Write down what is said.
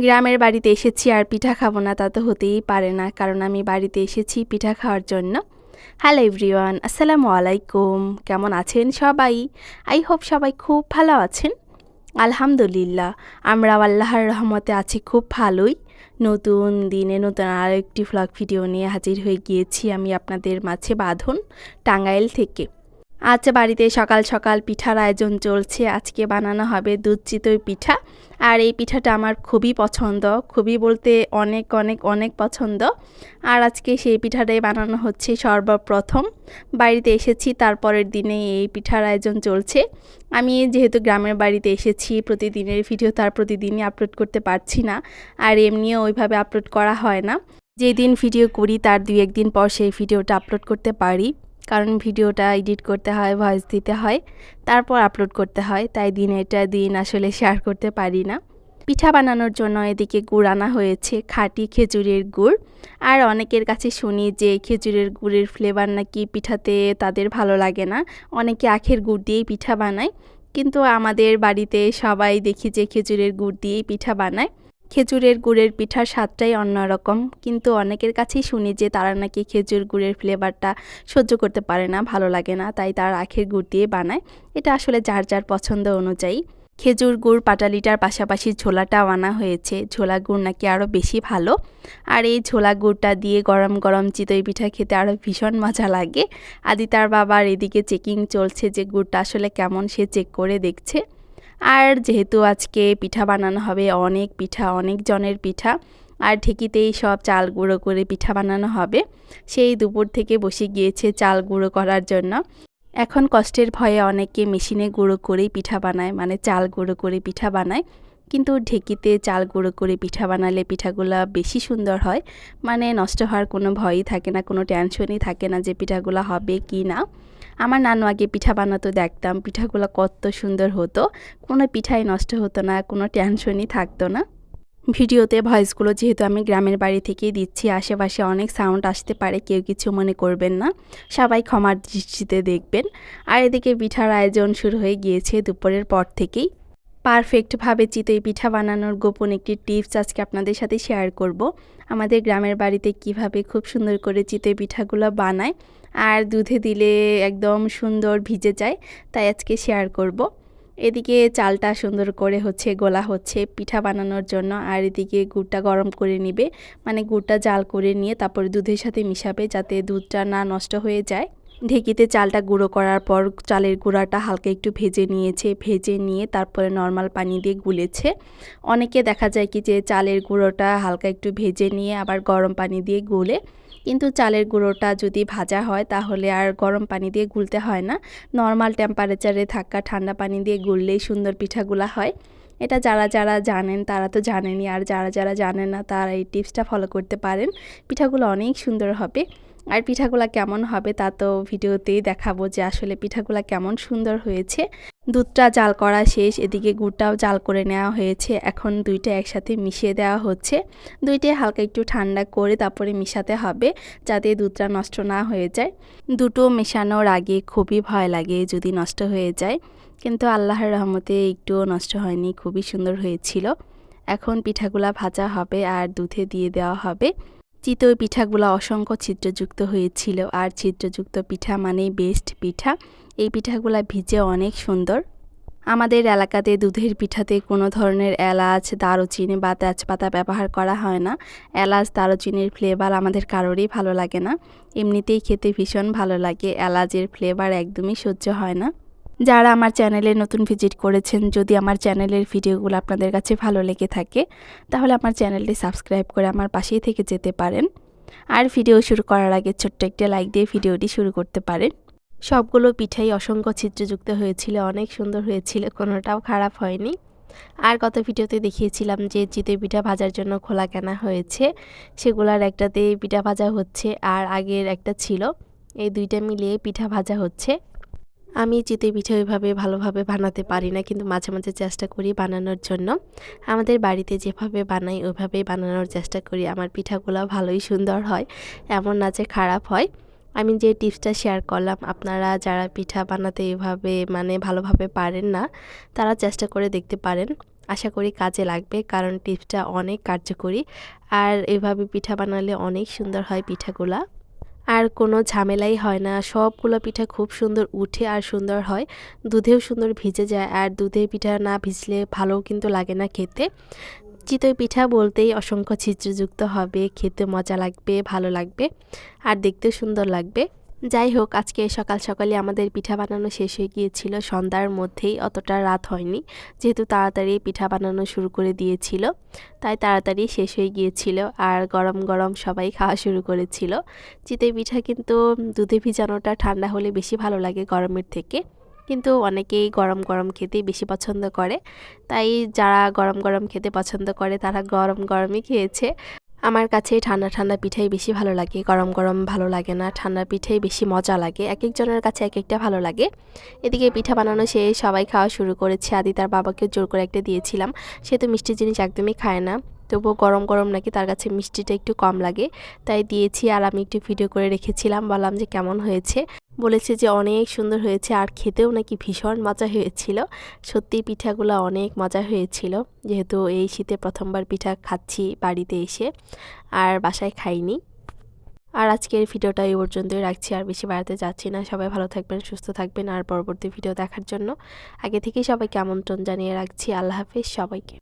গ্রামের বাড়িতে এসেছি আর পিঠা খাবো না তা তো হতেই পারে না, কারণ আমি বাড়িতে এসেছি পিঠা খাওয়ার জন্য। হ্যালো এভরিওয়ান, আসসালামু আলাইকুম। কেমন আছেন সবাই? আই হোপ সবাই খুব ভালো আছেন। আলহামদুলিল্লাহ, আমরাও আল্লাহর রহমতে আছি খুব ভালোই। নতুন দিনে নতুন আরেকটি ভ্লগ ভিডিও নিয়ে হাজির হয়ে গিয়েছি আমি আপনাদের মাঝে, বাঁধন, টাঙ্গাইল থেকে। আজ বাড়িতে সকাল সকাল পিঠার আয়োজন চলছে। আজকে বানানো হবে দুধ চিতই পিঠা। আর এই পিঠাটা আমার খুবই পছন্দ, খুবই বলতে অনেক অনেক অনেক পছন্দ। আর আজকে সেই পিঠাটাই বানানো হচ্ছে সর্বপ্রথম। বাড়িতে এসেছি, তারপরের দিনে এই পিঠার আয়োজন চলছে। আমি যেহেতু গ্রামের বাড়িতে এসেছি, প্রতিদিনের ভিডিও তার প্রতিদিনই আপলোড করতে পারছি না, আর এমনিও ওইভাবে আপলোড করা হয় না। যেদিন ভিডিও করি তার 2-1 দিন পর সেই ভিডিওটা আপলোড করতে পারি, কারণ ভিডিওটা এডিট করতে হয়, ভয়েস দিতে হয়, তারপর আপলোড করতে হয়, তাই দিনেরটা দিন আসলে শেয়ার করতে পারি না। পিঠা বানানোর জন্য এদিকে গুড় আনা হয়েছে, খাঁটি খেজুরের গুড়। আর অনেকের কাছে শুনি যে খেজুরের গুড়ের ফ্লেভার নাকি পিঠাতে তাদের ভালো লাগে না, অনেকে আখের গুড় দিয়েই পিঠা বানায়। কিন্তু আমাদের বাড়িতে সবাই দেখি যে খেজুরের গুড় দিয়েই পিঠা বানায়। খেজুরের গুড়ের পিঠার স্বাদটাই অন্যরকম, কিন্তু অনেকের কাছেই শুনি যে তারা নাকি খেজুর গুড়ের ফ্লেভারটা সহ্য করতে পারে না, ভালো লাগে না, তাই তারা আখের গুড় দিয়ে বানায়। এটা আসলে যার যার পছন্দ অনুযায়ী। খেজুর গুড় পাটালিটার পাশাপাশি ঝোলাটাও আনা হয়েছে। ঝোলা গুড় নাকি আরও বেশি ভালো। আর এই ঝোলা গুড়টা দিয়ে গরম গরম চিতই পিঠা খেতে আরও ভীষণ মজা লাগে। আদিতার বাবার এদিকে চেকিং চলছে যে গুড়টা আসলে কেমন, সে চেক করে দেখছে। আর যেহেতু আজকে পিঠা বানানো হবে, অনেক পিঠা, অনেক জনের পিঠা, আর ঢেঁকিতেই সব চাল গুঁড়ো করে পিঠা বানানো হবে। সেই দুপুর থেকে বসে গিয়েছে চাল গুঁড়ো করার জন্য। এখন কষ্টের ভয়ে অনেকে মেশিনে গুঁড়ো করেই পিঠা বানায়, মানে চাল গুঁড়ো করে পিঠা বানায়। কিন্তু ঢেঁকিতে চাল গুঁড়ো করে পিঠা বানালে পিঠাগুলো বেশি সুন্দর হয়, মানে নষ্ট হওয়ার কোনো ভয়ই থাকে না, কোনো টেনশনই থাকে না যে পিঠাগুলো হবে কি না। আমার নানু আগে পিঠা বানাতো, দেখতাম পিঠাগুলো কত সুন্দর হতো, কোনো পিঠাই নষ্ট হতো না, কোনো টেনশনই থাকতো না। ভিডিওতে ভয়েসগুলো যেহেতু আমি গ্রামের বাড়ি থেকেই দিচ্ছি, আশেপাশে অনেক সাউন্ড আসতে পারে, কেউ কিছু মনে করবেন না, সবাই ক্ষমার দৃষ্টিতে দেখবেন। আর এদিকে পিঠার আয়োজন শুরু হয়ে গিয়েছে দুপুরের পর থেকেই। পারফেক্টভাবে চিতই পিঠা বানানোর গোপন একটি টিপস আজকে আপনাদের সাথে শেয়ার করব। আমাদের গ্রামের বাড়িতে কিভাবে খুব সুন্দর করে চিতই পিঠাগুলো বানায়, আর দুধে দিলে একদম সুন্দর ভিজে যায়, তাই আজকে শেয়ার করব। এদিকে চালটা সুন্দর করে গোলা হচ্ছে পিঠা বানানোর জন্য, আর এদিকে গুড়টা গরম করে নিবে, মানে গুড়টা জাল করে নিয়ে তারপরে দুধের সাথে মিশাবে যাতে দুধটা না নষ্ট হয়ে যায়। ঢেঁকিতে চালটা গুঁড়ো করার পর চালের গুঁড়াটা হালকা একটু ভেজে নিয়েছে, ভেজে নিয়ে তারপরে নর্মাল পানি দিয়ে গুলেছে। অনেকে দেখা যায় কি যে চালের গুঁড়োটা হালকা একটু ভেজে নিয়ে আবার গরম পানি দিয়ে গুলে, কিন্তু চালের গুঁড়োটা যদি ভাজা হয় তাহলে আর গরম পানি দিয়ে গুলতে হয় না, নর্মাল টেম্পারেচারে থাকা ঠান্ডা পানি দিয়ে গুললেই সুন্দর পিঠাগুলা হয়। এটা যারা যারা জানেন তারা তো জানেনই, আর যারা যারা জানেন না তারা এই টিপসটা ফলো করতে পারেন, পিঠাগুলো অনেক সুন্দর হবে। আর পিঠাগুলা কেমন হবে তা তো ভিডিওতেই দেখাবো যে আসলে পিঠাগুলা কেমন সুন্দর হয়েছে। দুধটা জাল করা শেষ, এদিকে গুড়টাও জাল করে নেওয়া হয়েছে। এখন দুইটা একসাথে মিশিয়ে দেওয়া হচ্ছে। দুইটাই হালকা একটু ঠান্ডা করে তারপরে মিশাতে হবে যাতে দুধটা নষ্ট না হয়ে যায়। দুটো মেশানোর আগে খুবই ভয় লাগে যদি নষ্ট হয়ে যায়, কিন্তু আল্লাহর রহমতে একটুও নষ্ট হয়নি, খুবই সুন্দর হয়েছিল। এখন পিঠাগুলা ভাজা হবে আর দুধে দিয়ে দেওয়া হবে। চিতই পিঠাগুলো অসংখ্য ছিদ্রযুক্ত হয়েছিল, আর ছিদ্রযুক্ত পিঠা মানেই বেস্ট পিঠা। এই পিঠাগুলা ভিজে অনেক সুন্দর। আমাদের এলাকাতে দুধের পিঠাতে কোনো ধরনের এলাচ, দারুচিনি বা তেজপাতা ব্যবহার করা হয় না। এলাচ, দারুচিনির ফ্লেভার আমাদের কারোরই ভালো লাগে না, এমনিতেই খেতে ভীষণ ভালো লাগে, এলাচের ফ্লেভার একদমই সহ্য হয় না। যারা আমার চ্যানেলে নতুন ভিজিট করেছেন, যদি আমার চ্যানেলের ভিডিওগুলো আপনাদের কাছে ভালো লেগে থাকে তাহলে আমার চ্যানেলটি সাবস্ক্রাইব করে আমার পাশেই থেকে যেতে পারেন। আর ভিডিও শুরু করার আগে ছোট্ট একটা লাইক দিয়ে ভিডিওটি শুরু করতে পারেন। সবগুলো পিঠাই অসংখ্য ছিদ্রযুক্ত হয়েছিল, অনেক সুন্দর হয়েছিল, কোনোটাও খারাপ হয়নি। আর গত ভিডিওতে দেখিয়েছিলাম যে চিতই পিঠা ভাজার জন্য খোলা কেনা হয়েছে, সেগুলার একটাতে পিঠা ভাজা হচ্ছে আর আগের একটা ছিল, এই দুইটা মিলিয়ে পিঠা ভাজা হচ্ছে। আমি চিতই পিঠা ওইভাবে ভালোভাবে বানাতে পারি না, কিন্তু মাঝে মাঝে চেষ্টা করি বানানোর জন্য। আমাদের বাড়িতে যেভাবে বানাই ওইভাবেই বানানোর চেষ্টা করি। আমার পিঠাগুলো ভালোই সুন্দর হয়, এমন না যে খারাপ হয়। আমি যে টিপসটা শেয়ার করলাম, আপনারা যারা পিঠা বানাতে এভাবে মানে ভালোভাবে পারেন না তারা চেষ্টা করে দেখতে পারেন। আশা করি কাজে লাগবে, কারণ টিপসটা অনেক কার্যকরী। আর এভাবে পিঠা বানালে অনেক সুন্দর হয় পিঠাগুলা। আর কোনো ঝামেলাই হয় না, সবগুলো পিঠা খুব সুন্দর উঠে আর সুন্দর হয়। দুধেও সুন্দর ভিজে যায়, আর দুধের পিঠা না ভিজলে ভালোও কিন্তু লাগে না খেতে। চিতই পিঠা বলতেই অসংখ্য ছিদ্রযুক্ত হবে, খেতে মজা লাগবে, ভালো লাগবে আর দেখতেও সুন্দর লাগবে। যাই হোক, আজকে সকাল সকালে আমাদের পিঠা বানানো শেষ হয়ে গিয়েছিল, সন্ধ্যার মধ্যেই, অতটা রাত হয়নি, যেহেতু তাড়াতাড়ি পিঠা বানানো শুরু করে দিয়েছিল তাই তাড়াতাড়ি শেষ হয়ে গিয়েছিল। আর গরম গরম সবাই খাওয়া শুরু করেছিল। চিতই পিঠা কিন্তু দুধে ভিজানোটা ঠান্ডা হলে বেশি ভালো লাগে গরমের থেকে, কিন্তু অনেকেই গরম গরম খেতেই বেশি পছন্দ করে। তাই যারা গরম গরম খেতে পছন্দ করে তারা গরম গরমই খেয়েছে। আমার কাছে ঠান্ডা ঠান্ডা পিঠাই বেশি ভালো লাগে, গরম গরম ভালো লাগে না। ঠান্ডা পিঠাই বেশি মজা লাগে, এক একজনের কাছে এক একটা ভালো লাগে। এদিকে পিঠা বানানো শেষ, সবাই খাওয়া শুরু করেছে। আদি তার বাবাকে জোর করে একটা দিয়েছিলাম, সে তো মিষ্টি জিনিস একদমই খায় না, তবুও গরম গরম নাকি তার কাছে মিষ্টিটা একটু কম লাগে, তাই দিয়েছি। আর আমি একটু ভিডিও করে রেখেছিলাম, বললাম যে কেমন হয়েছে। বলেছে যে অনেক সুন্দর হয়েছে, আর খেতেও নাকি ভীষণ মজা হয়েছিল। সত্যি পিঠাগুলো অনেক মজা হয়েছিল, যেহেতু এই শীতে প্রথমবার পিঠা খাচ্ছি বাড়িতে এসে, আর বাসায় খাইনি। আর আজকের ভিডিওটা এই পর্যন্তই রাখছি, আর বেশি বাড়াতে যাচ্ছি না। সবাই ভালো থাকবেন, সুস্থ থাকবেন, আর পরবর্তী ভিডিও দেখার জন্য আগে থেকেই সবাইকে আমন্ত্রণ জানিয়ে রাখছি। আল্লাহ হাফেজ সবাইকে।